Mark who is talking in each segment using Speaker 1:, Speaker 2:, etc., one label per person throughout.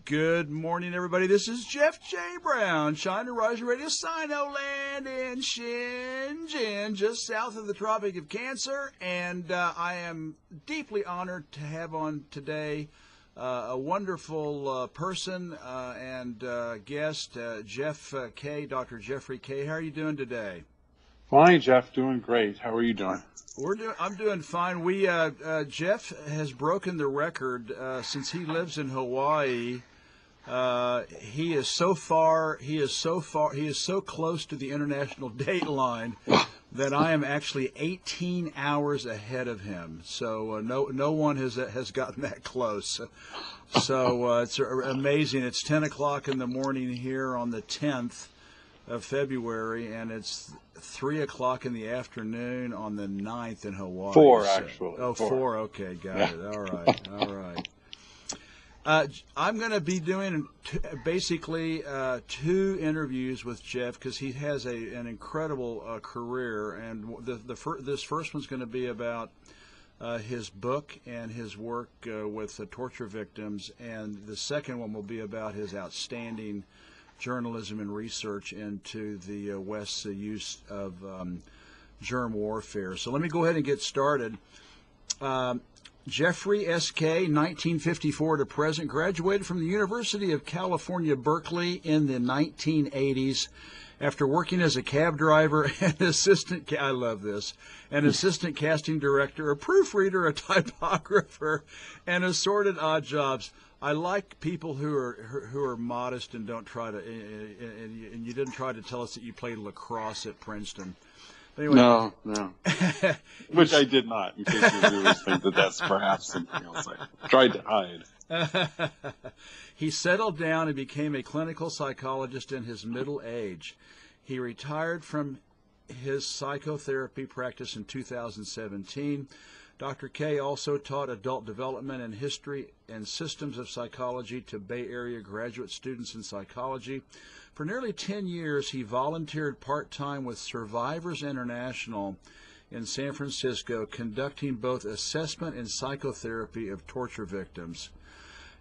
Speaker 1: Good morning, everybody. This is Jeff J. Brown, Shine and Rise Radio, Sino-Land in Shenzhen, just south of the Tropic of Cancer. And I am deeply honored to have on today a wonderful person and guest, Jeff Kaye, Dr. Jeffrey Kaye. How are you doing today?
Speaker 2: Fine, Jeff. Doing great. How are you doing?
Speaker 1: I'm doing fine. Jeff has broken the record since he lives in Hawaii. He is so close to the international date line that I am actually 18 hours ahead of him. So no one has gotten that close. So it's amazing. It's 10 o'clock in the morning here on the 10th of February, and it's 3 o'clock in the afternoon on the 9th in Hawaii.
Speaker 2: Four, actually.
Speaker 1: Oh, four. Okay, got it. All right, all right. I'm going to be doing basically two interviews with Jeff because he has an incredible career, and this first one's going to be about his book and his work with torture victims, and the second one will be about his outstanding journalism and research into the West's use of germ warfare. So let me go ahead and get started. Jeffrey S. Kaye, 1954 to present, graduated from the University of California, Berkeley in the 1980s. After working as a cab driver and assistant casting director, a proofreader, a typographer, and assorted odd jobs. I like people who are modest and don't try to. And you didn't try to tell us that you played lacrosse at Princeton. Anyway,
Speaker 2: no. Which I did not. In case you really think that that's perhaps something else I tried to hide.
Speaker 1: He settled down and became a clinical psychologist in his middle age. He retired from his psychotherapy practice in 2017. Dr. Kaye also taught adult development and history and systems of psychology to Bay Area graduate students in psychology. For nearly 10 years, he volunteered part-time with Survivors International in San Francisco, conducting both assessment and psychotherapy of torture victims.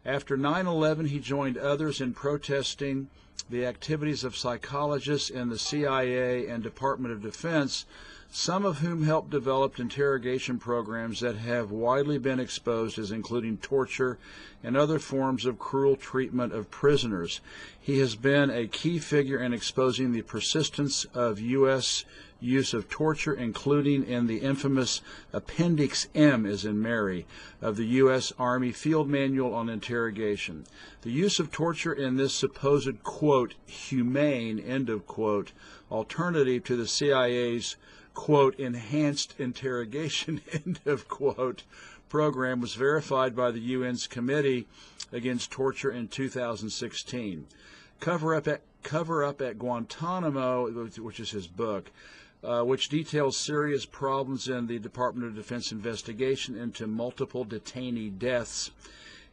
Speaker 1: After 9/11, he joined others in protesting the activities of psychologists in the CIA and Department of Defense, some of whom helped develop interrogation programs that have widely been exposed as including torture and other forms of cruel treatment of prisoners. He has been a key figure in exposing the persistence of U.S. use of torture, including in the infamous Appendix M, as in Mary, of the U.S. Army Field Manual on Interrogation. The use of torture in this supposed, quote, humane, end of quote, alternative to the CIA's, quote, enhanced interrogation, end of quote, program was verified by the UN's Committee Against Torture in 2016. Cover Up at Guantanamo, which is his book, which details serious problems in the Department of Defense investigation into multiple detainee deaths,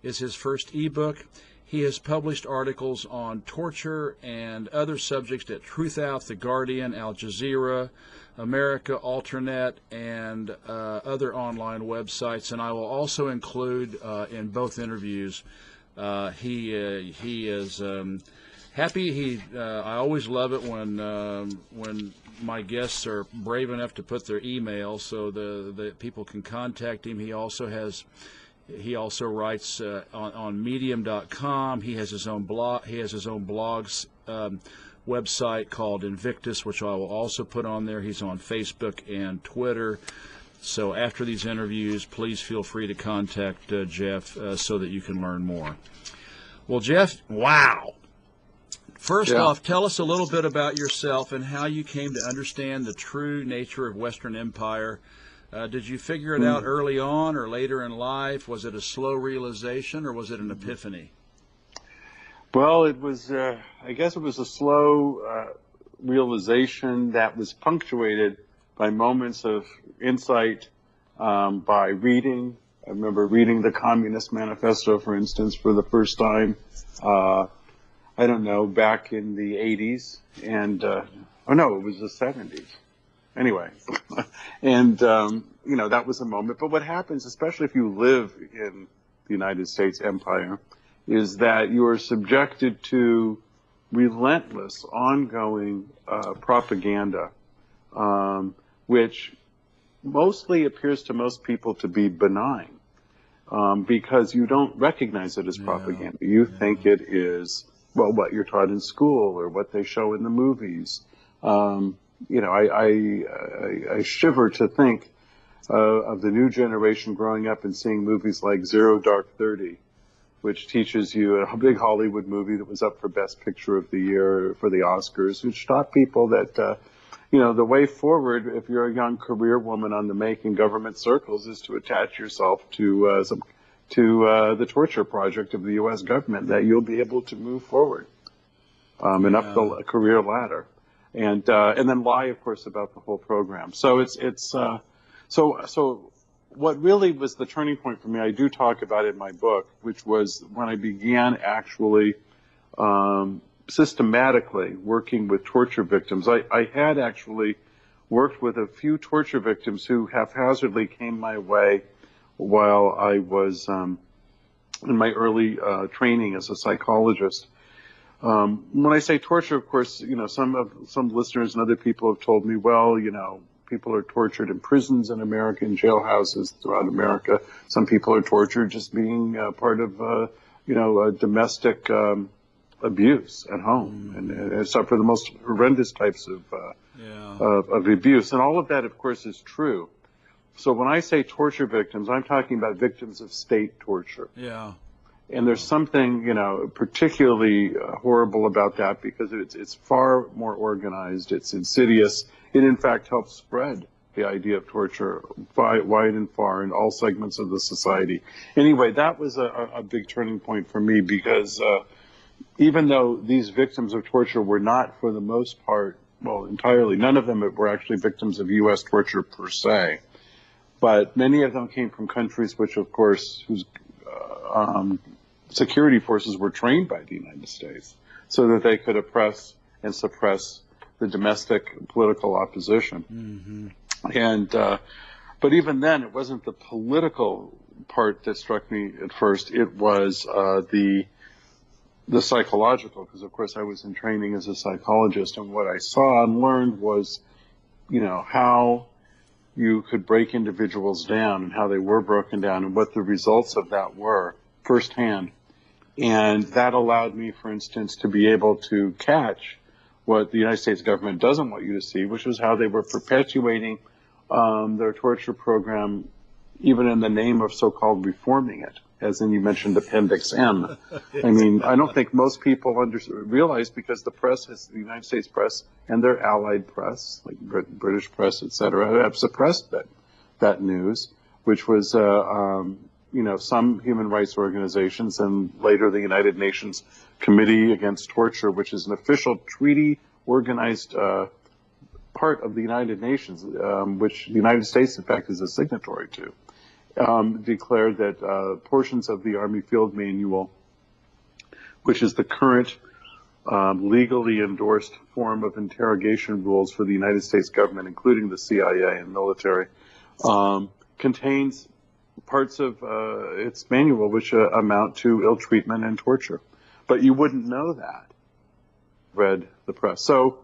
Speaker 1: is his first ebook. He has published articles on torture and other subjects at Truthout, The Guardian, Al Jazeera, America, Alternet, and other online websites. And I will also include in both interviews, he is happy. I always love it when my guests are brave enough to put their email so the people can contact him. He also writes on Medium.com. He has his own blog. He has his own blogs website called Invictus, which I will also put on there. He's on Facebook and Twitter. So after these interviews, please feel free to contact Jeff so that you can learn more. Well, Jeff, wow. First off, tell us a little bit about yourself and how you came to understand the true nature of Western Empire. Did you figure it out early on or later in life? Was it a slow realization or was it an epiphany?
Speaker 2: Well, it was, I guess it was a slow realization that was punctuated by moments of insight, by reading. I remember reading the Communist Manifesto, for instance, for the first time, I don't know, back in the 80s. And, it was the 70s. Anyway, and, that was a moment. But what happens, especially if you live in the United States empire, is that you are subjected to relentless, ongoing propaganda, which mostly appears to most people to be benign, because you don't recognize it as propaganda. You think it is, well, what you're taught in school or what they show in the movies. I shiver to think of the new generation growing up and seeing movies like Zero Dark 30, which teaches you a big Hollywood movie that was up for Best Picture of the Year for the Oscars, which taught people that, the way forward, if you're a young career woman on the make in government circles, is to attach yourself to the torture project of the U.S. government, that you'll be able to move forward and up the career ladder, and then lie, of course, about the whole program. So so what really was the turning point for me, I do talk about it in my book, which was when I began actually systematically working with torture victims. I had actually worked with a few torture victims who haphazardly came my way while I was in my early training as a psychologist. When I say torture, of course, some listeners and other people have told me, well, people are tortured in prisons in America, in jailhouses throughout America. Some people are tortured just being part of, domestic abuse at home, and suffer the most horrendous types of abuse. And all of that, of course, is true. So when I say torture victims, I'm talking about victims of state torture.
Speaker 1: Yeah.
Speaker 2: And there's something, particularly horrible about that, because it's far more organized, it's insidious. It, in fact, helps spread the idea of torture wide and far in all segments of the society. Anyway, that was a big turning point for me, because even though these victims of torture were not, for the most part, well, entirely, none of them were actually victims of U.S. torture per se, but many of them came from countries which, of course, whose security forces were trained by the United States so that they could oppress and suppress the domestic political opposition. And but even then, it wasn't the political part that struck me at first. It was the psychological, because of course I was in training as a psychologist, and what I saw and learned was, how you could break individuals down and how they were broken down and what the results of that were firsthand. And that allowed me, for instance, to be able to catch what the United States government doesn't want you to see, which was how they were perpetuating their torture program, even in the name of so-called reforming it, as in you mentioned Appendix M. I mean, I don't think most people realize, because the press, the United States press and their allied press, like British press, et cetera, have suppressed that news, which was, some human rights organizations, and later the United Nations Committee Against Torture, which is an official treaty organized part of the United Nations, which the United States, in fact, is a signatory to, declared that portions of the Army Field Manual, which is the current legally endorsed form of interrogation rules for the United States government, including the CIA and military, contains parts of its manual which amount to ill treatment and torture. But you wouldn't know that, read the press. So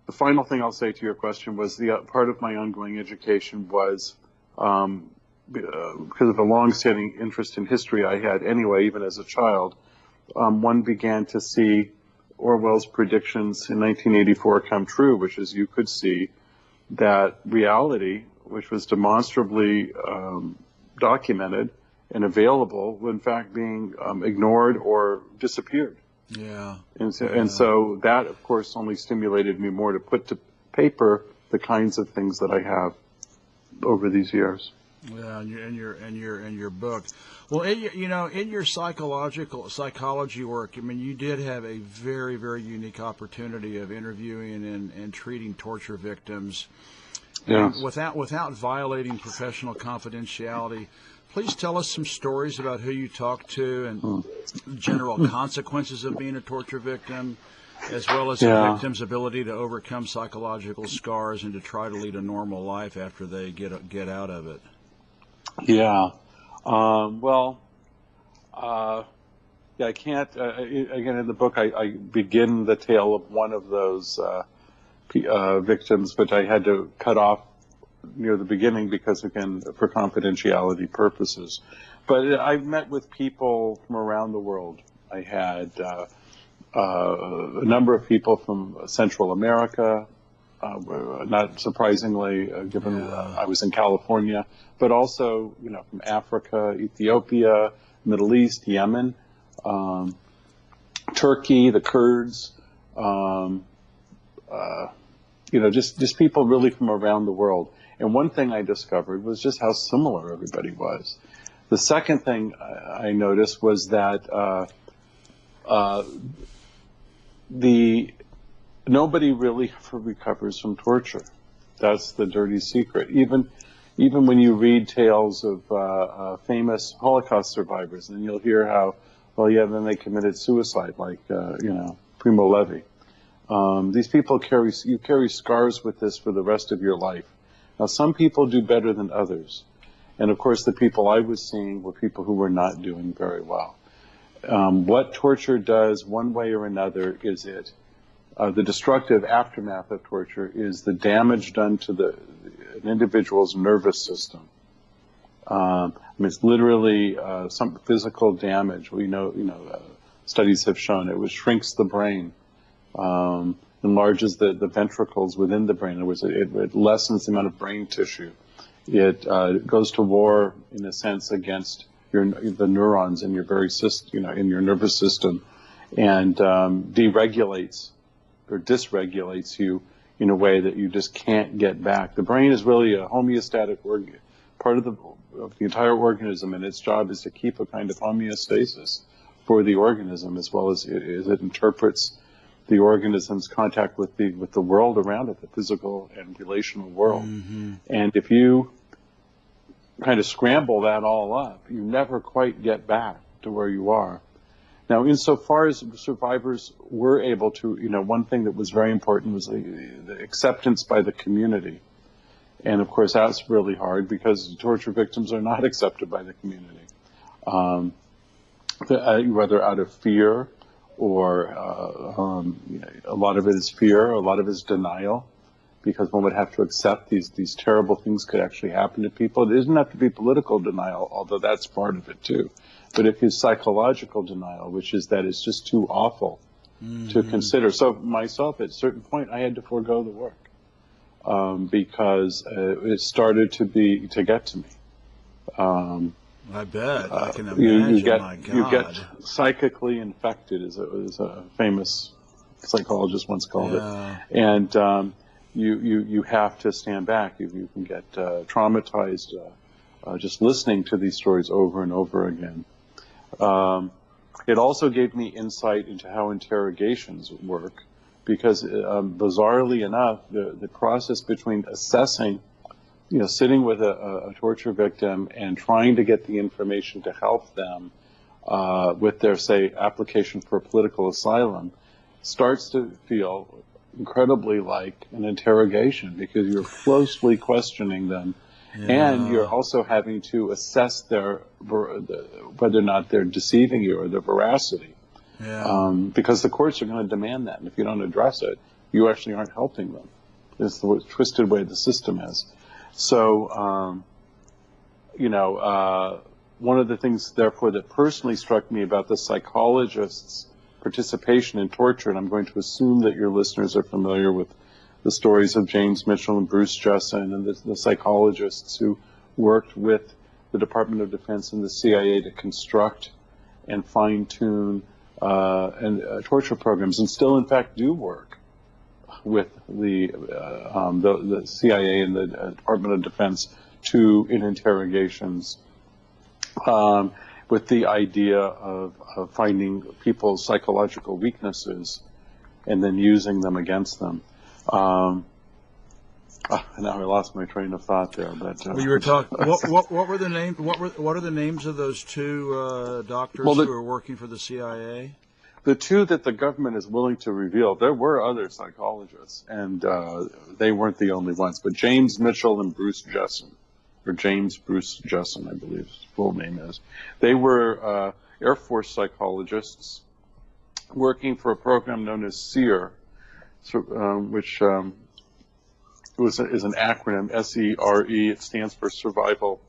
Speaker 2: the final thing I'll say to your question was the part of my ongoing education was, because of the long-standing interest in history I had anyway, even as a child, one began to see Orwell's predictions in 1984 come true, which is you could see that reality, which was demonstrably documented and available, in fact being ignored or disappeared.
Speaker 1: Yeah.
Speaker 2: And so that, of course, only stimulated me more to put to paper the kinds of things that I have over these years.
Speaker 1: Yeah, in your book. Well, in your psychology work, I mean, you did have a very, very unique opportunity of interviewing and treating torture victims.
Speaker 2: Yeah.
Speaker 1: Without violating professional confidentiality, please tell us some stories about who you talked to and general consequences of being a torture victim, as well as a victim's ability to overcome psychological scars and to try to lead a normal life after they get out of it.
Speaker 2: Yeah. Yeah, I can't. Again, in the book, I begin the tale of one of those victims, which I had to cut off near the beginning because, again, for confidentiality purposes. But I've met with people from around the world. I had a number of people from Central America, not surprisingly, given I was in California, but also, from Africa, Ethiopia, Middle East, Yemen, Turkey, the Kurds, just people really from around the world. And one thing I discovered was just how similar everybody was. The second thing I noticed was that nobody really ever recovers from torture. That's the dirty secret. Even when you read tales of famous Holocaust survivors, and you'll hear how, then they committed suicide, like Primo Levi. These people carry scars with this for the rest of your life. Now, some people do better than others. And of course, the people I was seeing were people who were not doing very well. What torture does, one way or another, is the destructive aftermath of torture is the damage done to an individual's nervous system. It's literally some physical damage. We know, studies have shown it shrinks the brain, enlarges the ventricles within the brain. In other words, it lessens the amount of brain tissue. It goes to war, in a sense, against the neurons in your in your nervous system, and deregulates or dysregulates you in a way that you just can't get back. The brain is really a homeostatic organ, part of the entire organism, and its job is to keep a kind of homeostasis for the organism, as well as it interprets the organism's contact with the world around it, the physical and relational world. Mm-hmm. And if you kind of scramble that all up, you never quite get back to where you are. Now, insofar as survivors were able to, one thing that was very important was the acceptance by the community. And of course, that's really hard because torture victims are not accepted by the community. Whether out of fear or a lot of it is fear, a lot of it is denial, because one would have to accept these terrible things could actually happen to people. It doesn't have to be political denial, although that's part of it too. But if it's psychological denial, which is that it's just too awful to consider. So myself, at a certain point, I had to forego the work because it started to get to me.
Speaker 1: I bet. I can imagine. My God.
Speaker 2: You get psychically infected, as a famous psychologist once called it. And you have to stand back. You can get traumatized just listening to these stories over and over again. It also gave me insight into how interrogations work, because bizarrely enough, the process between assessing, sitting with a torture victim and trying to get the information to help them with their, say, application for political asylum starts to feel incredibly like an interrogation, because you're closely questioning them. Yeah. And you're also having to assess whether or not they're deceiving you or their veracity. Yeah. Because the courts are going to demand that. And if you don't address it, you actually aren't helping them. It's the twisted way the system is. So, one of the things, therefore, that personally struck me about the psychologists' participation in torture, and I'm going to assume that your listeners are familiar with the stories of James Mitchell and Bruce Jesson and the psychologists who worked with the Department of Defense and the CIA to construct and fine-tune torture programs, and still, in fact, do work with the CIA and the Department of Defense in interrogations with the idea of finding people's psychological weaknesses and then using them against them. Now I lost my train of thought there. But
Speaker 1: you were talking. What were the names? What are the names of those two doctors who are working for the CIA?
Speaker 2: The two that the government is willing to reveal. There were other psychologists, and they weren't the only ones. But James Mitchell and Bruce Jesson, or James Bruce Jesson, I believe his full name is. They were Air Force psychologists working for a program known as SERE, which is an acronym, SERE. It stands for Survival,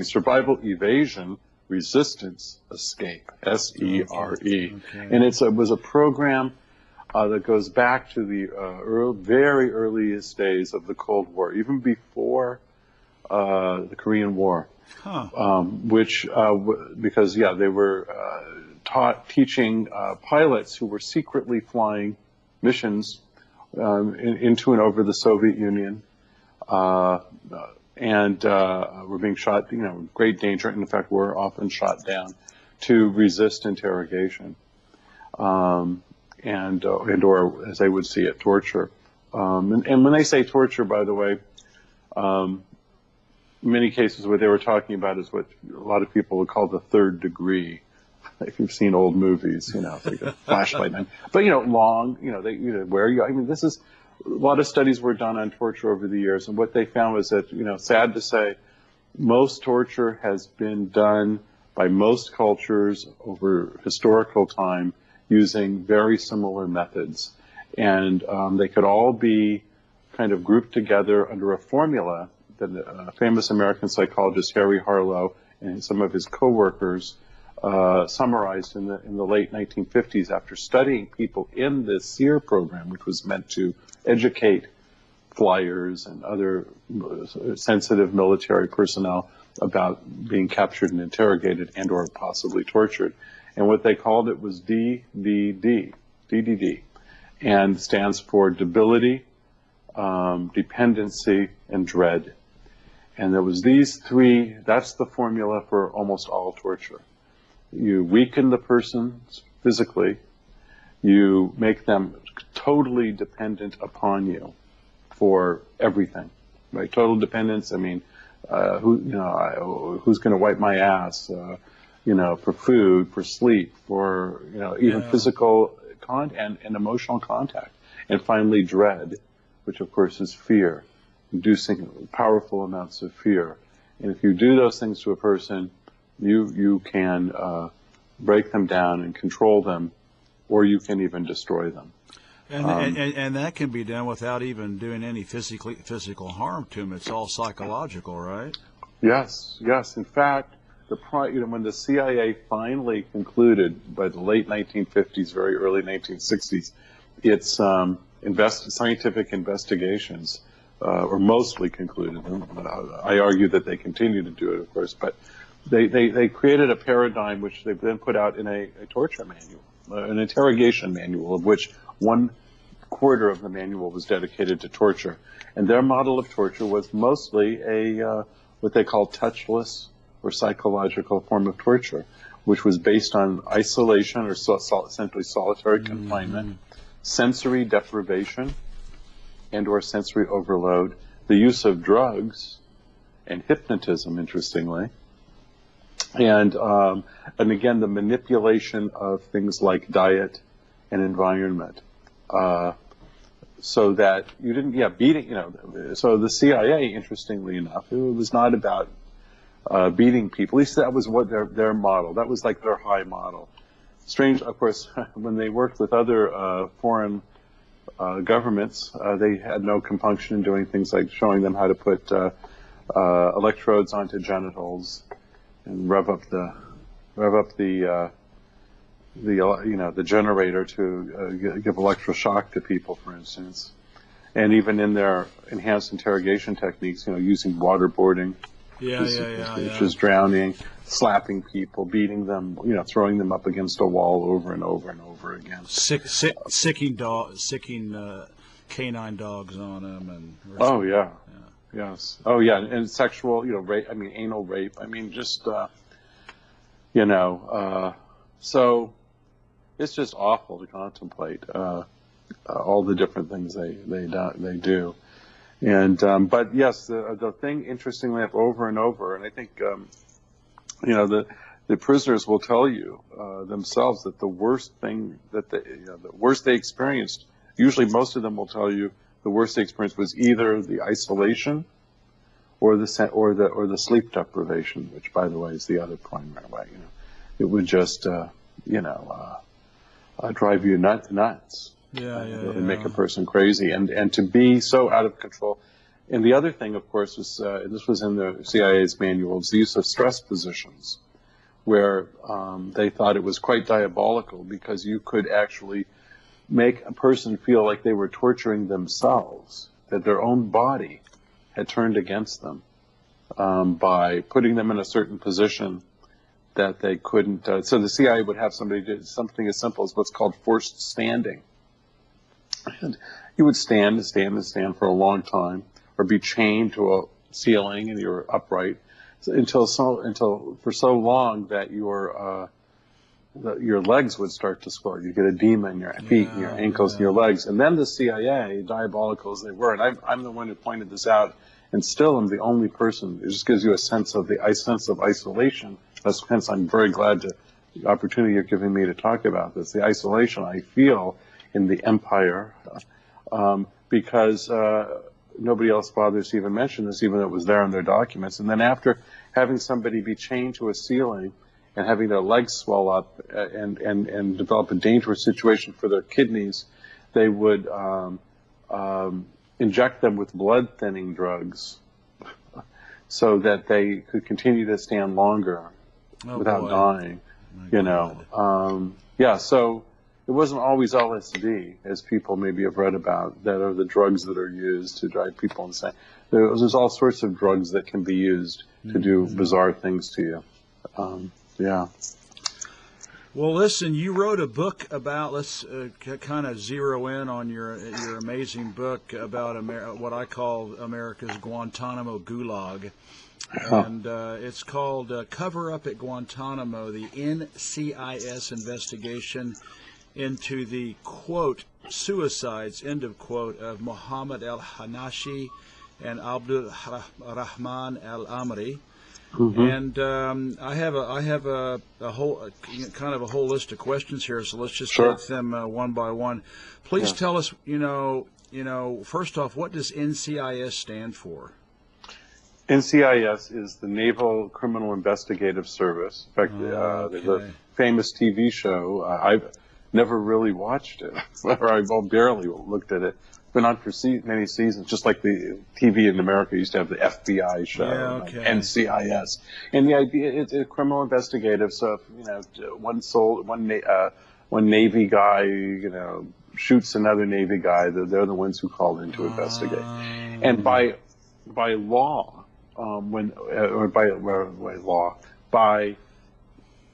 Speaker 2: Survival, Evasion, Resistance, Escape, SERE. Okay. And it was a program that goes back to the very earliest days of the Cold War, even before the Korean War. Huh. Because they were teaching pilots who were secretly flying missions into and over the Soviet Union, and were being shot, great danger, and in fact were often shot down to resist interrogation, and or as they would see it, torture. And when they say torture, by the way, in many cases what they were talking about is what a lot of people would call the third degree. If you've seen old movies, it's like a flashlight knife. But, long, they wear you. I mean, a lot of studies were done on torture over the years, and what they found was that, sad to say, most torture has been done by most cultures over historical time using very similar methods. And they could all be kind of grouped together under a formula that a famous American psychologist, Harry Harlow, and some of his co-workers summarized in the late 1950s after studying people in the SERE program, which was meant to educate flyers and other sensitive military personnel about being captured and interrogated and or possibly tortured. And what they called it was DDD, and stands for Debility, Dependency, and Dread. And there was these three, that's the formula for almost all torture. You weaken the person physically, you make them totally dependent upon you for everything, right? Total dependence, I mean, who's going to wipe my ass, for food, for sleep, for, even physical contact and emotional contact. And finally, dread, which of course is fear, inducing powerful amounts of fear. And if you do those things to a person, you can break them down and control them, or you can even destroy them.
Speaker 1: And that can be done without even doing any physical harm to them. It's all psychological, right?
Speaker 2: Yes. In fact, when the CIA finally concluded by the late 1950s, very early 1960s, its scientific investigations, or mostly concluded them. I argue that they continue to do it, of course, but they created a paradigm which they then put out in a torture manual, an interrogation manual, of which 1/4 of the manual was dedicated to torture. And their model of torture was mostly what they call touchless or psychological form of torture, which was based on isolation or essentially solitary confinement, sensory deprivation and or sensory overload, the use of drugs and hypnotism, interestingly, and again, the manipulation of things like diet and environment, so that you didn't, beating, so the CIA, interestingly enough, it was not about beating people. At least that was what their model, that was like their high model. Strange, of course, when they worked with other foreign governments, they had no compunction in doing things like showing them how to put electrodes onto genitals and rev up the generator to give electroshock to people, for instance. And even in their enhanced interrogation techniques, using waterboarding, which is drowning, slapping people, beating them, throwing them up against a wall over and over and over again.
Speaker 1: Sicking canine dogs on them, and
Speaker 2: yes, and sexual, rape. I mean, anal rape. I mean, just so it's just awful to contemplate all the different things they do. And but yes, the thing, interestingly enough, over and over, and I think the prisoners will tell you themselves that the worst thing that the worst they experienced, usually most of them will tell you the worst they experienced was either the isolation or the sleep deprivation, which, by the way, is the other primary way. It would just drive you nuts. Really make a person crazy, and to be so out of control. And the other thing, of course, was this was in the CIA's manual, is the use of stress positions, where they thought it was quite diabolical because you could actually make a person feel like they were torturing themselves, that their own body had turned against them by putting them in a certain position that they couldn't. So the CIA would have somebody do something as simple as what's called forced standing. And you would stand for a long time, or be chained to a ceiling and you're upright until for so long that your legs would start to swell. You get edema in your feet and your ankles and your legs. And then the CIA, diabolical as they were, and I'm the one who pointed this out, and still I'm the only person. It just gives you a sense of isolation. Hence, I'm very glad to the opportunity you're giving me to talk about this. The isolation I feel in the empire, because nobody else bothers to even mention this, even though it was there in their documents. And then after having somebody be chained to a ceiling and having their legs swell up and develop a dangerous situation for their kidneys, they would inject them with blood-thinning drugs so that they could continue to stand longer without dying. So it wasn't always LSD, as people maybe have read about, that are the drugs that are used to drive people insane. There's all sorts of drugs that can be used to do bizarre things to you.
Speaker 1: Well, listen, you wrote a book about, let's kind of zero in on your amazing book about what I call America's Guantanamo gulag. And it's called Cover Up at Guantanamo, the NCIS investigation into the, quote, suicides, end of quote, of Muhammad Al-Hanashi and Abdul Rahman Al-Amri. And I have a whole kind of a whole list of questions here, so let's just take them one by one. Please tell us, first off, what does NCIS stand for?
Speaker 2: NCIS is the Naval Criminal Investigative Service. In fact, there's a famous TV show. I've never really watched it, or I've barely looked at it. It's been on for many seasons, just like the TV in America used to have the FBI show, NCIS. And the idea, it's a criminal investigative. So, one Navy guy, shoots another Navy guy, they're the ones who call in to investigate. And by law, by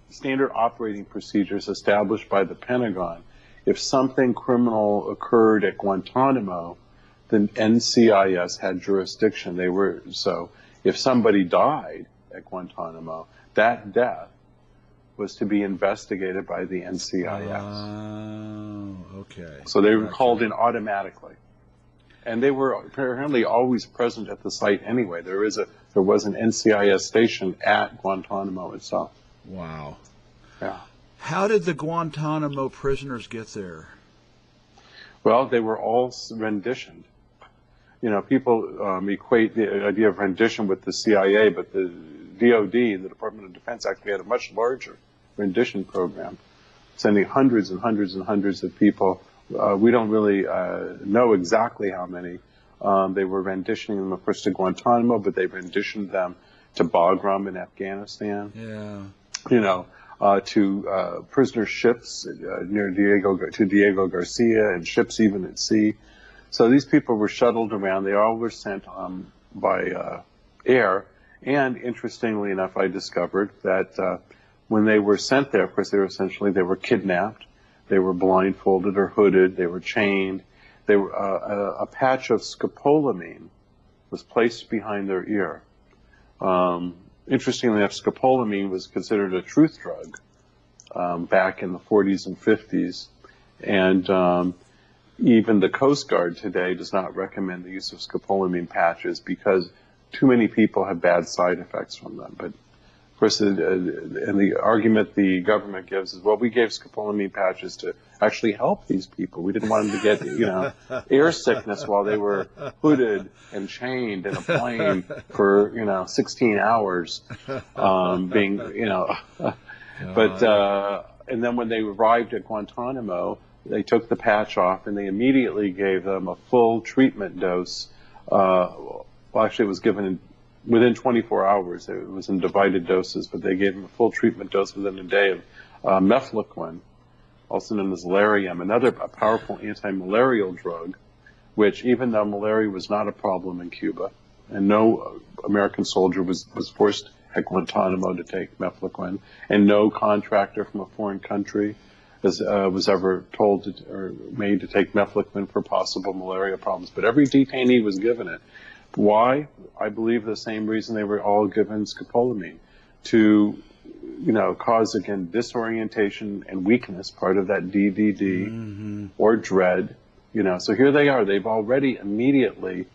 Speaker 2: standard operating procedures established by the Pentagon, if something criminal occurred at Guantanamo, then NCIS had jurisdiction. So if somebody died at Guantanamo, that death was to be investigated by the NCIS. So they were called in automatically. And they were apparently always present at the site anyway. There was an NCIS station at Guantanamo itself.
Speaker 1: Wow.
Speaker 2: Yeah.
Speaker 1: How did the Guantanamo prisoners get there?
Speaker 2: Well, they were all renditioned. People equate the idea of rendition with the CIA, but the DOD, the Department of Defense, actually had a much larger rendition program, sending hundreds and hundreds and hundreds of people. We don't really know exactly how many. They were renditioning them, of course, to Guantanamo, but they renditioned them to Bagram in Afghanistan. To prisoner ships near Diego Garcia, and ships even at sea. So these people were shuttled around. They all were sent by air. And interestingly enough, I discovered that when they were sent there, of course, they were kidnapped. They were blindfolded or hooded. They were chained. They were a patch of scopolamine was placed behind their ear. Interestingly enough, scopolamine was considered a truth drug back in the 40s and 50s, and even the Coast Guard today does not recommend the use of scopolamine patches because too many people have bad side effects from them. But of course, and the argument the government gives is, well, we gave scopolamine patches to actually help these people. We didn't want them to get, air sickness while they were hooded and chained in a plane for, 16 hours, and then when they arrived at Guantanamo, they took the patch off and they immediately gave them a full treatment dose. Well, actually, it was given within 24 hours. It was in divided doses, but they gave them a full treatment dose within a day of mefloquine, also known as Lariam, a powerful anti-malarial drug, which, even though malaria was not a problem in Cuba, and no American soldier was forced at Guantanamo to take mefloquine, and no contractor from a foreign country was ever told or made to take mefloquine for possible malaria problems. But every detainee was given it. Why? I believe the same reason they were all given scopolamine, to cause, again, disorientation and weakness, part of that DDD or dread. So here they are. They've already immediately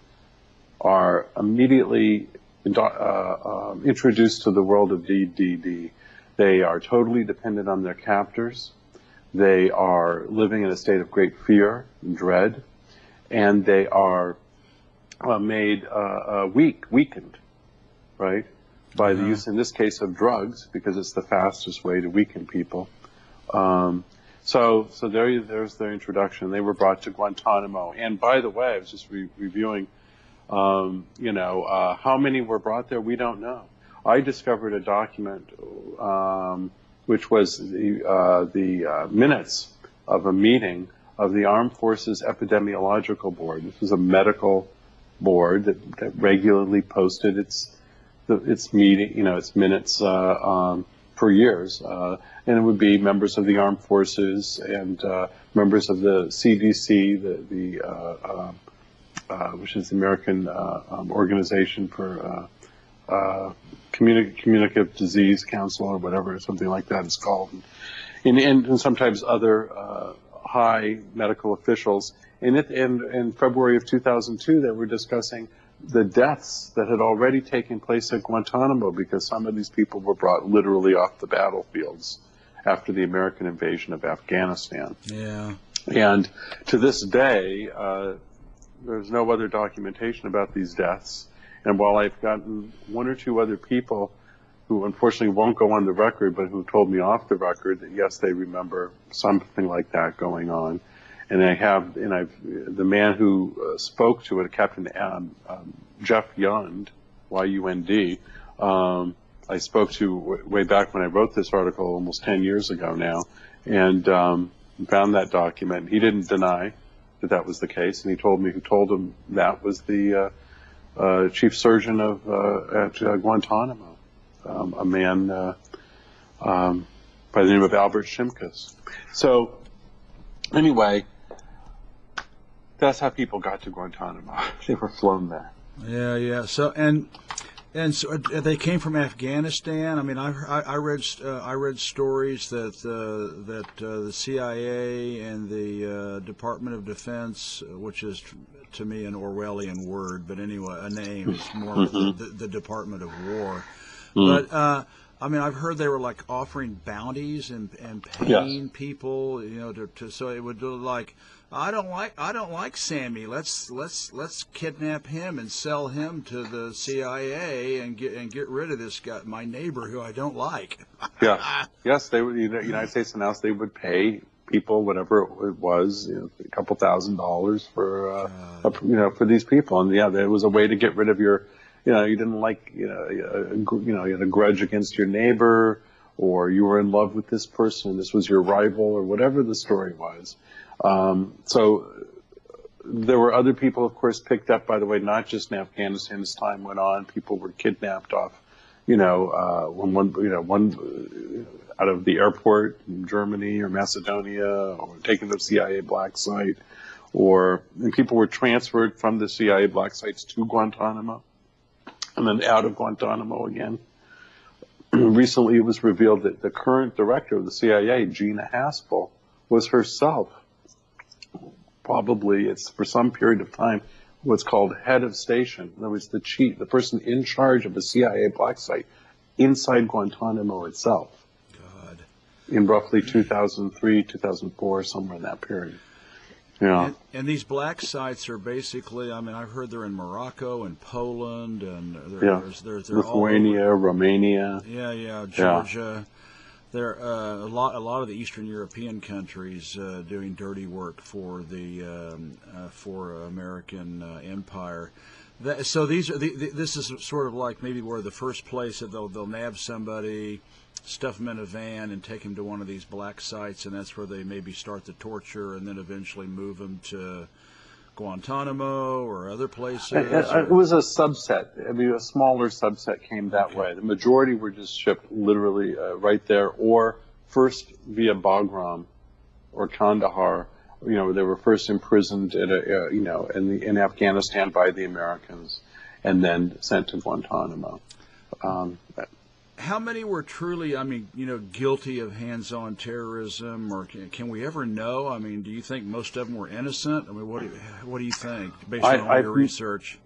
Speaker 2: introduced to the world of DDD. They are totally dependent on their captors. They are living in a state of great fear and dread, and they are made weakened, right, by the use, in this case, of drugs, because it's the fastest way to weaken people. So there's their introduction. They were brought to Guantanamo. And by the way, I was just reviewing, how many were brought there, we don't know. I discovered a document which was the minutes of a meeting of the Armed Forces Epidemiological Board. This was a medical board that regularly posted its meeting, its minutes for years, and it would be members of the armed forces and members of the CDC, which is the American Organization for Communicable Disease Council, or whatever, something like that it's called, and sometimes other high medical officials. And in February of 2002, they were discussing the deaths that had already taken place at Guantanamo, because some of these people were brought literally off the battlefields after the American invasion of Afghanistan. Yeah. And to this day, there's no other documentation about these deaths. And while I've gotten one or two other people who unfortunately won't go on the record, but who told me off the record that yes, they remember something like that going on. And the man who spoke to it, Captain Jeff Yund, Y-U-N-D, I spoke to way back when I wrote this article almost 10 years ago now, and found that document. He didn't deny that was the case, and he told me who told him that was the chief surgeon at Guantanamo, a man by the name of Albert Shimkus. So anyway, that's how people got to Guantanamo. They were flown there.
Speaker 1: Yeah. So so they came from Afghanistan. I mean, I read stories that the CIA and the Department of Defense, which is to me an Orwellian word, but anyway, a name. It's more the Department of War. But I mean, I've heard they were like offering bounties and paying people, so it would do like, I don't like Sammy. Let's kidnap him and sell him to the CIA and get rid of this guy, my neighbor, who I don't like.
Speaker 2: Yeah. Yes, they would. United States announced they would pay people whatever it was, a couple $1,000s for for these people, and there was a way to get rid of your. You didn't like, you had a grudge against your neighbor, or you were in love with this person, this was your rival, or whatever the story was. So there were other people, of course, picked up, by the way, not just in Afghanistan. As time went on, people were kidnapped off, one out of the airport in Germany or Macedonia, or taken to the CIA black site, and people were transferred from the CIA black sites to Guantanamo, and then out of Guantanamo again. Recently, it was revealed that the current director of the CIA, Gina Haspel, was herself, probably it's for some period of time, what's called head of station. In other words, the person in charge of a CIA black site inside Guantanamo itself.
Speaker 1: God.
Speaker 2: In roughly 2003, 2004, somewhere in that period. Yeah.
Speaker 1: And these black sites are basically, I mean, I've heard they're in Morocco and Poland and they're
Speaker 2: Lithuania,
Speaker 1: all over.
Speaker 2: Romania.
Speaker 1: Yeah, Georgia. There are a lot of the Eastern European countries doing dirty work for the for American empire. So this is sort of like maybe where the first place that they'll nab somebody, stuff them in a van, and take them to one of these black sites, and that's where they maybe start the torture, and then eventually move them to Guantanamo or other places.
Speaker 2: It was a subset. I mean, a smaller subset came that way. The majority were just shipped literally right there, or first via Bagram or Kandahar. You know, they were first imprisoned at in Afghanistan by the Americans, and then sent to Guantanamo.
Speaker 1: How many were truly, I mean, guilty of hands-on terrorism, or can we ever know? I mean, do you think most of them were innocent? I mean, what do you think, based on your research?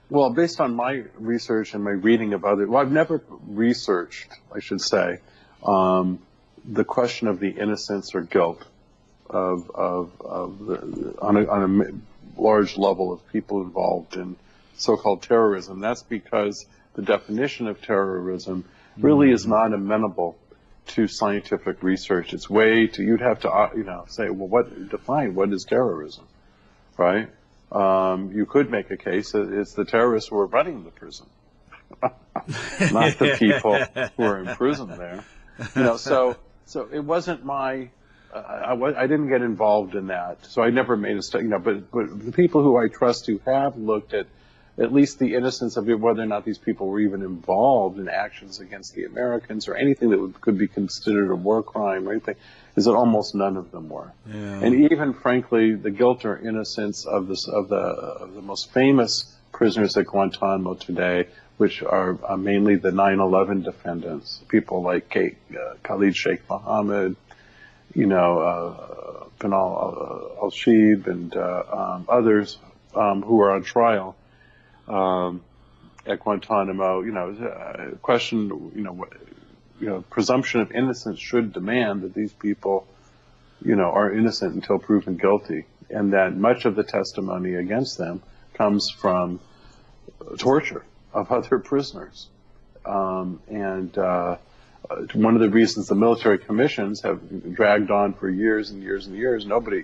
Speaker 2: Well, based on my research and my reading of I've never researched, I should say, the question of the innocence or guilt on a large level of people involved in so-called terrorism. That's because the definition of terrorism really is not amenable to scientific research. It's you'd have to, say, well, what is terrorism, right? You could make a case that it's the terrorists who are running the prison, not the people who are in prison there. So it wasn't my, I didn't get involved in that. So I never made a study, but the people who I trust who have looked at least the innocence of it, whether or not these people were even involved in actions against the Americans or anything that could be considered a war crime or anything, is that almost none of them were. Yeah. And even, frankly, the guilt or innocence of the most famous prisoners at Guantanamo today, which are mainly the 9/11 defendants, people like Khalid Sheikh Mohammed, Binal al-Shib, and others who are on trial at Guantanamo, presumption of innocence should demand that these people, are innocent until proven guilty, and that much of the testimony against them comes from torture of other prisoners. One of the reasons the military commissions have dragged on for years and years and years, nobody,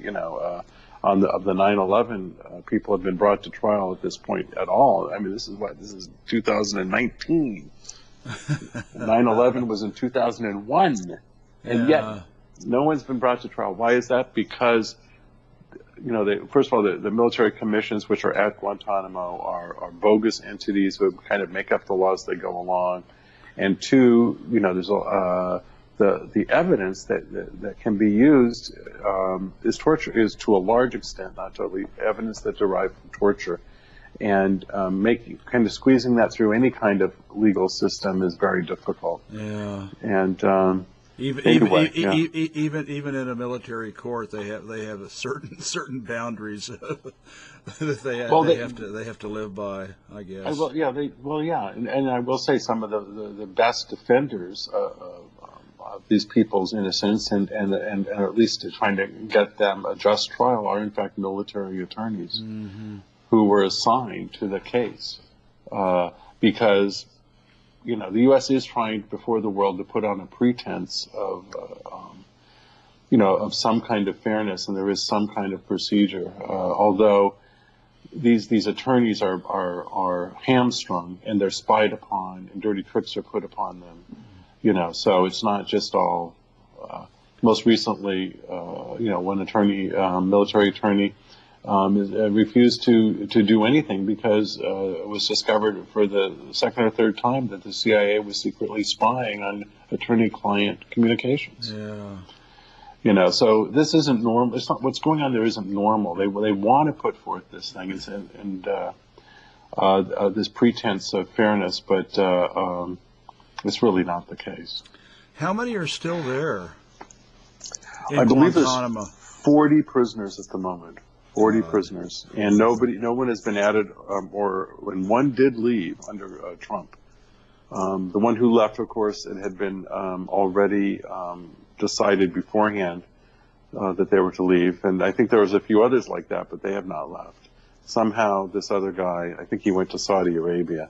Speaker 2: of the 9/11 people have been brought to trial at this point at all. I mean, this is 2019. 9/11 was in 2001, and yet no one's been brought to trial. Why is that? Because, first of all, the military commissions, which are at Guantanamo, are bogus entities who kind of make up the laws as they go along. And two, there's the evidence that can be used is to a large extent, not totally, evidence that derived from torture, and kind of squeezing that through any kind of legal system is very difficult. Yeah. And even in a military court, they have a certain boundaries that they have to live by, I guess. And I will say some of the best defenders of these people's innocence and at least trying to get them a just trial are in fact military attorneys who were assigned to the case because the U.S. is trying before the world to put on a pretense of some kind of fairness, and there is some kind of procedure, although these attorneys are hamstrung and they're spied upon and dirty tricks are put upon them. So it's not just all. Most recently, one attorney, military attorney, refused to do anything because it was discovered for the second or third time that the CIA was secretly spying on attorney-client communications. Yeah. So this isn't normal. It's not, what's going on there isn't normal. They want to put forth this thing and this pretense of fairness, but it's really not the case.
Speaker 1: How many are still there?
Speaker 2: I believe there's 40 prisoners at the moment. 40 prisoners, and no one has been added, and one did leave under Trump. The one who left, of course, it had been already decided beforehand that they were to leave. And I think there was a few others like that, but they have not left. Somehow this other guy, I think he went to Saudi Arabia,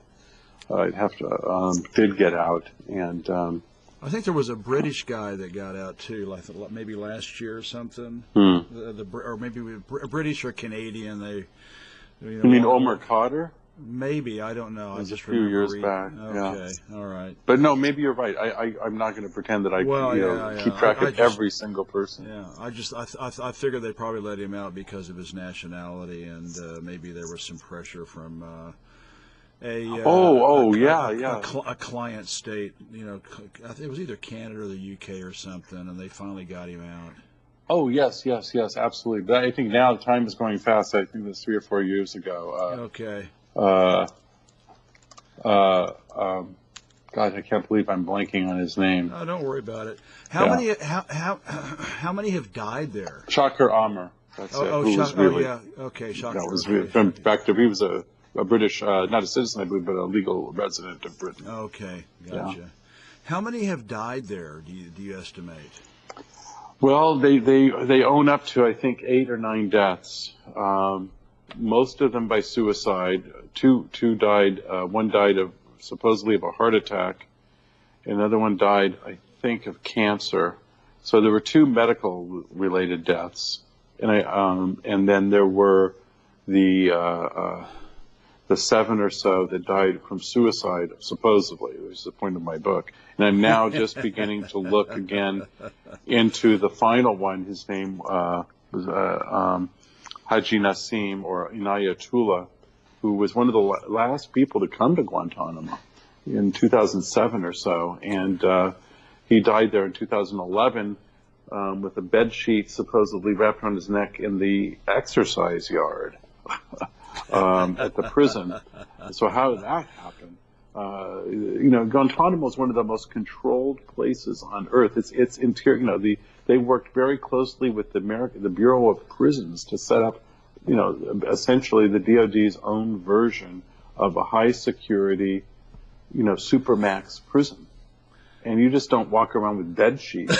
Speaker 2: did get out. And
Speaker 1: I think there was a British guy that got out too, like maybe last year or something. Or maybe British or Canadian.
Speaker 2: You mean Omar Khadr?
Speaker 1: Maybe, I don't know.
Speaker 2: It was a few years back.
Speaker 1: Okay, yeah. All right.
Speaker 2: But no, maybe you're right. I'm not going to pretend that I keep track of every single person.
Speaker 1: Yeah, I figured they probably let him out because of his nationality, and maybe there was some pressure from a client state. You know, I think it was either Canada or the UK or something, and they finally got him out.
Speaker 2: Oh, yes, absolutely. But I think now time is going fast. I think it was 3 or 4 years ago.
Speaker 1: Okay.
Speaker 2: God, I can't believe I'm blanking on his name.
Speaker 1: Oh, don't worry about it. How many have died there?
Speaker 2: Shakir Amr. That's it.
Speaker 1: Okay, Shakir.
Speaker 2: That was from back to he was a British, not a citizen, I believe, but a legal resident of Britain.
Speaker 1: Okay, gotcha. Yeah. How many have died there? Do you estimate?
Speaker 2: Well, they own up to, I think, 8 or 9 deaths. Most of them by suicide. Two died. One died supposedly of a heart attack. Another one died, I think, of cancer. So there were 2 medical-related deaths, and then there were the 7 or so that died from suicide, supposedly, which is the point of my book. And I'm now just beginning to look again into the final one. His name was Haji Nassim, or Inayatullah, who was one of the last people to come to Guantanamo in 2007 or so. And he died there in 2011 with a bed sheet supposedly wrapped around his neck in the exercise yard at the prison. So how did that happen? Guantanamo is one of the most controlled places on earth. It's interior. They worked very closely with the Bureau of Prisons to set up, essentially the DoD's own version of a high security, supermax prison. And you just don't walk around with bed sheets.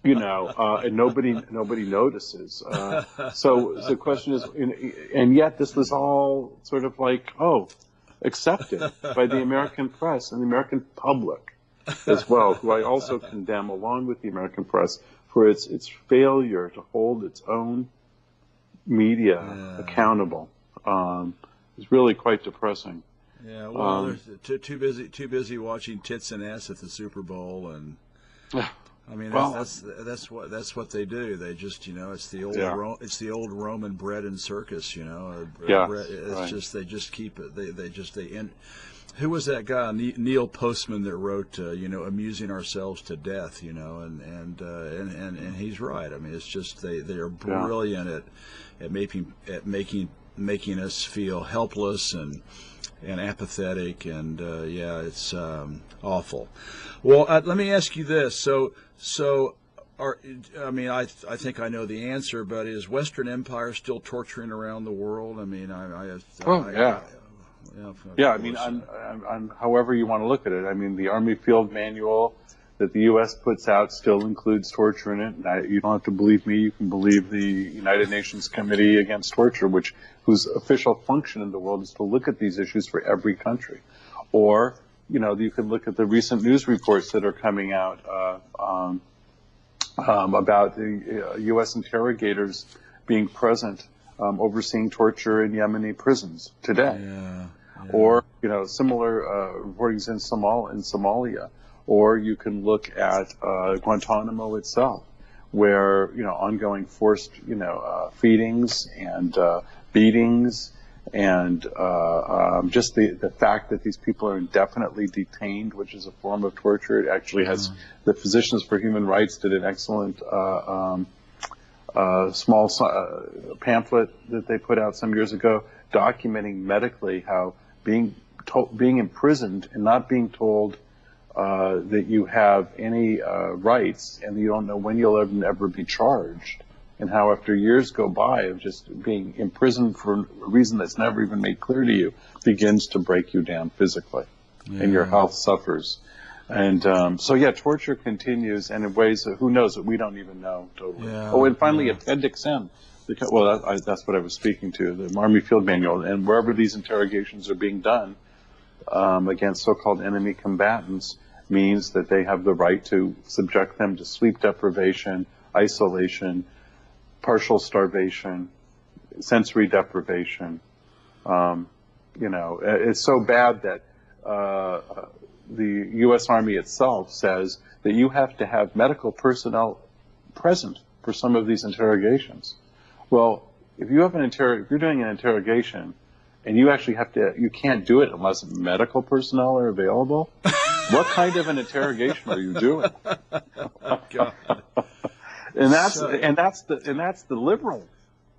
Speaker 2: And nobody notices. So the question is, and yet this was all sort of like, accepted by the American press and the American public as well, who I also condemn, along with the American press, for its failure to hold its own media accountable. It's really quite depressing.
Speaker 1: Yeah, well, they're too busy watching tits and ass at the Super Bowl, and I mean, that's what they do. They just, it's the old it's the old Roman bread and circus, It's just keep it. Who was that guy, Neil Postman, that wrote, amusing ourselves to death, and he's right. I mean, it's just they are brilliant at making us feel helpless and apathetic, and it's awful. Well, let me ask you this. I think I know the answer, but is Western Empire still torturing around the world? I mean,
Speaker 2: I mean, on however you want to look at it. I mean, the Army Field Manual that the U.S. puts out still includes torture in it. You don't have to believe me. You can believe the United Nations Committee Against Torture, whose official function in the world is to look at these issues for every country. Or, you can look at the recent news reports that are coming out about the U.S. interrogators being present, overseeing torture in Yemeni prisons today. Or, similar reportings in Somalia. Or you can look at Guantanamo itself, where, ongoing forced, feedings and beatings, and just the fact that these people are indefinitely detained, which is a form of torture. It actually has, the Physicians for Human Rights did an excellent small pamphlet that they put out some years ago, documenting medically how being imprisoned and not being told that you have any rights, and you don't know when you'll ever be charged, and how after years go by of just being imprisoned for a reason that's never even made clear to you, begins to break you down physically, and your health suffers. And torture continues, and in ways that who knows that we don't even know totally. And finally, Appendix M. That's what I was speaking to, the Army Field Manual, and wherever these interrogations are being done against so-called enemy combatants means that they have the right to subject them to sleep deprivation, isolation, partial starvation, sensory deprivation. It's so bad that the U.S. Army itself says that you have to have medical personnel present for some of these interrogations. Well, if you have if you're doing an interrogation, and you actually you can't do it unless medical personnel are available. What kind of an interrogation are you doing?
Speaker 1: Oh, God.
Speaker 2: and that's the liberal.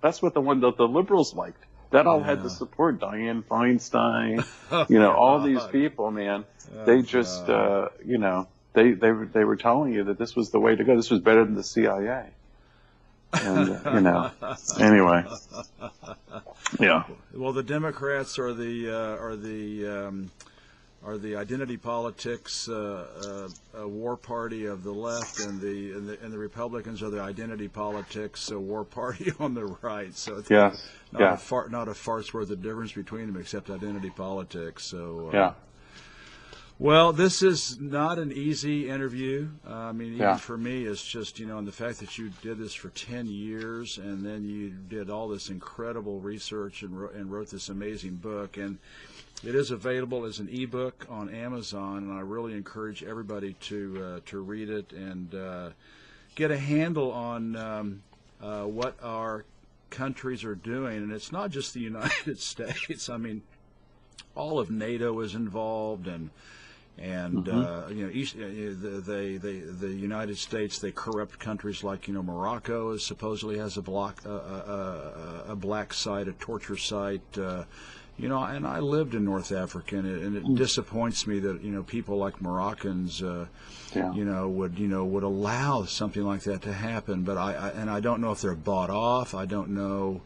Speaker 2: That's what the liberals liked. That all had the support. Dianne Feinstein, all these people, man. They just, they were telling you that this was the way to go. This was better than the CIA. And anyway, yeah.
Speaker 1: Well, the Democrats are the identity politics war party of the left, and the Republicans are the identity politics war party on the right. So it's not a farce worth of difference between them, except identity politics. So Well, this is not an easy interview. I mean, even for me, it's just, and the fact that you did this for 10 years, and then you did all this incredible research and wrote this amazing book. And it is available as an ebook on Amazon, and I really encourage everybody to read it and get a handle on what our countries are doing. And it's not just the United States. I mean, all of NATO is involved, and the United States, they corrupt countries like Morocco supposedly has a black site, a torture site. And I lived in North Africa, and it disappoints me that people like Moroccans would allow something like that to happen. But I don't know if they're bought off. I don't know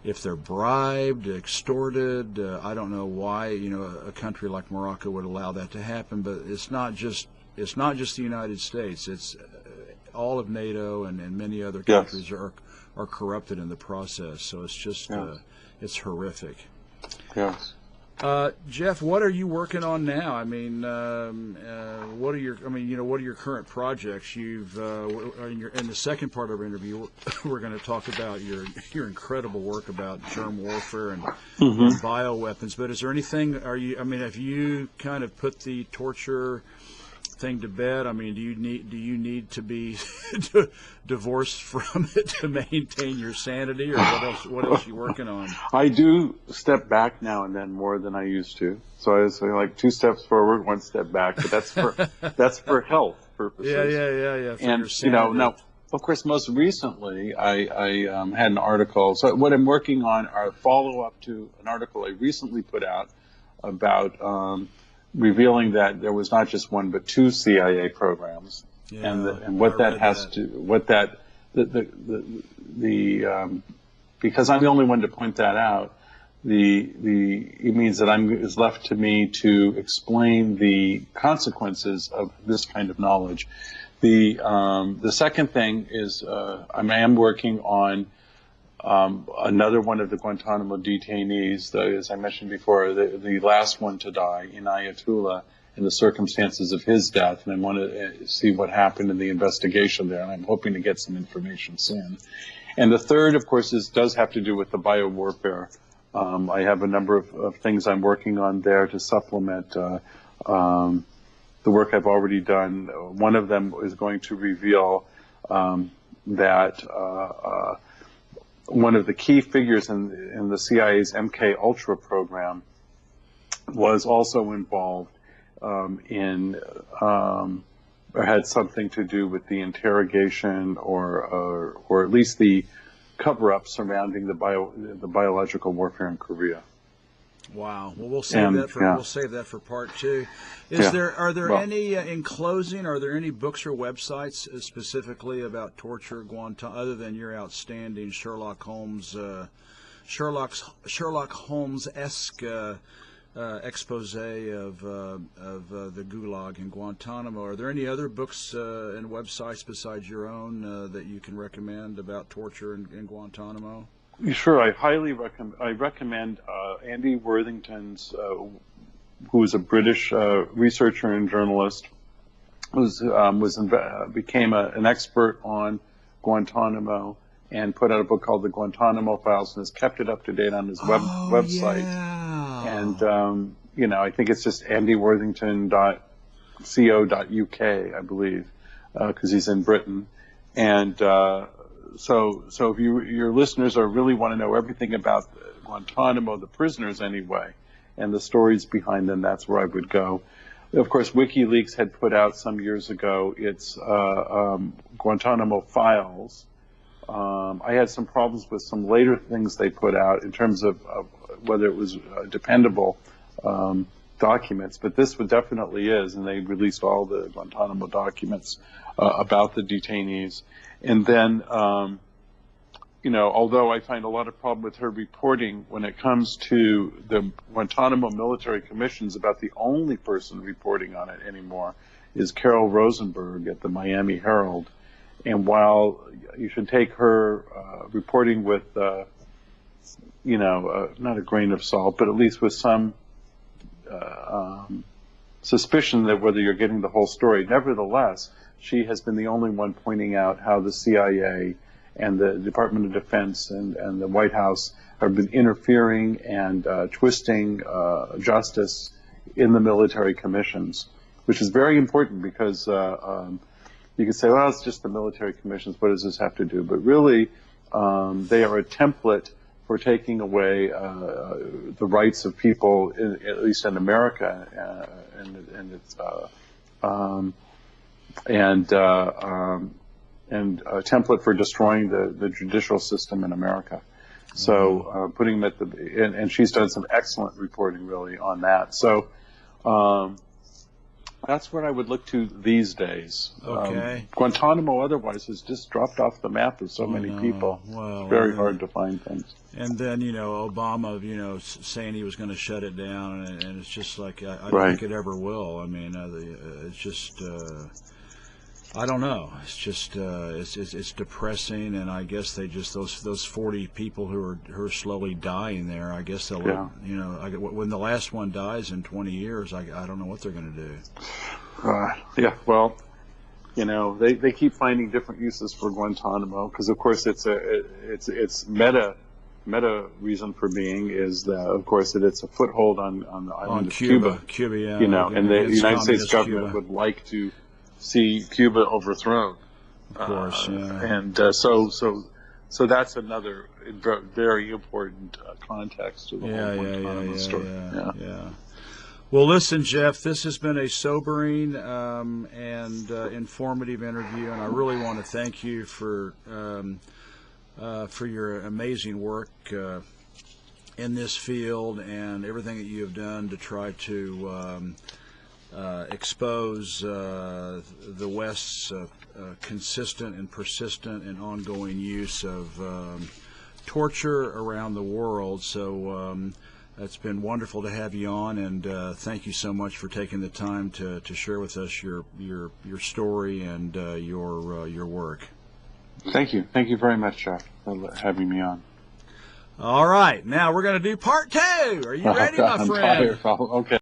Speaker 1: if they're bribed, extorted. I don't know why a country like Morocco would allow that to happen. But it's not just the United States. It's all of NATO and many other countries are corrupted in the process. So it's just it's horrific.
Speaker 2: Yes.
Speaker 1: Jeff, what are you working on now? I mean, what are your current projects? You've in the second part of our interview, we're going to talk about your incredible work about germ warfare and bioweapons. But is there anything? Have you kind of put the torture thing to bed? I mean, do you need to be divorced from it to maintain your sanity, or what else are you working on?
Speaker 2: I do step back now and then more than I used to. So I was like 2 steps forward, 1 step back. But that's for health purposes.
Speaker 1: Yeah. For
Speaker 2: and
Speaker 1: your sanity.
Speaker 2: now, of course, most recently I had an article. So what I'm working on are a follow-up to an article I recently put out about revealing that there was not just one but 2 CIA programs, and what that has to, because I'm the only one to point that out. It means that it's left to me to explain the consequences of this kind of knowledge. The second thing is I am working on another one of the Guantanamo detainees, as I mentioned before, the last one to die, Inayatullah, and the circumstances of his death. And I want to see what happened in the investigation there, and I'm hoping to get some information soon. And the third, of course, does have to do with the biowarfare. I have a number of things I'm working on there to supplement the work I've already done. One of them is going to reveal that one of the key figures in the CIA's MK Ultra program was also involved or had something to do with the interrogation or at least the cover-up surrounding the biological warfare in Korea.
Speaker 1: Wow. Well, we'll save that for part 2. Are there any in closing? Are there any books or websites specifically about torture, other than your outstanding Sherlock Holmes-esque expose of the gulag in Guantanamo? Are there any other books and websites besides your own that you can recommend about torture in Guantanamo?
Speaker 2: Sure, I highly recommend Andy Worthington's, who is a British researcher and journalist, became an expert on Guantanamo and put out a book called The Guantanamo Files and has kept it up to date on his website.
Speaker 1: Yeah.
Speaker 2: And I think it's just andyworthington.co.uk, I believe, because he's in Britain. And so if your listeners really want to know everything about Guantanamo, the prisoners anyway, and the stories behind them, that's where I would go. Of course, WikiLeaks had put out some years ago its Guantanamo Files. I had some problems with some later things they put out in terms of whether it was dependable documents, but this one definitely is, and they released all the Guantanamo documents about the detainees. And then, although I find a lot of problem with her reporting when it comes to the Guantanamo military commissions, about the only person reporting on it anymore is Carol Rosenberg at the Miami Herald. And while you should take her reporting with, not a grain of salt, but at least with some suspicion that whether you're getting the whole story, nevertheless, she has been the only one pointing out how the CIA and the Department of Defense and the White House have been interfering and twisting justice in the military commissions, which is very important because you can say, well, it's just the military commissions. What does this have to do? But really, they are a template for taking away the rights of people, at least in America, and a template for destroying the judicial system in America. So putting them at and she's done some excellent reporting really on that. So that's what I would look to these days.
Speaker 1: Okay.
Speaker 2: Guantanamo otherwise has just dropped off the map of so many people.
Speaker 1: Well,
Speaker 2: it's very hard to find things.
Speaker 1: And then, Obama, saying he was going to shut it down, and it's just like, I don't
Speaker 2: Right.
Speaker 1: think it ever will. I mean, it's just, I don't know. It's just, it's depressing, and I guess they just, those 40 people who are slowly dying there, I guess they'll, when the last one dies in 20 years, I don't know what they're going to do.
Speaker 2: Well, they keep finding different uses for Guantanamo because, of course, it's meta reason for being is that, of course, that it's a foothold on the island of Cuba.
Speaker 1: Yeah.
Speaker 2: And the United States government would like to see Cuba overthrown.
Speaker 1: Of course, yeah.
Speaker 2: And so that's another very important context to the whole Guantanamo story.
Speaker 1: Yeah. Well, listen, Jeff, this has been a sobering and informative interview, and I really want to thank you for your amazing work in this field and everything that you have done to try to expose the West's consistent and persistent and ongoing use of torture around the world. So it's been wonderful to have you on, and thank you so much for taking the time to share with us your story and your work.
Speaker 2: Thank you. Thank you very much, Jeff, for having me on.
Speaker 1: All right. Now we're going to do part 2. Are you ready, my friend?
Speaker 2: Okay.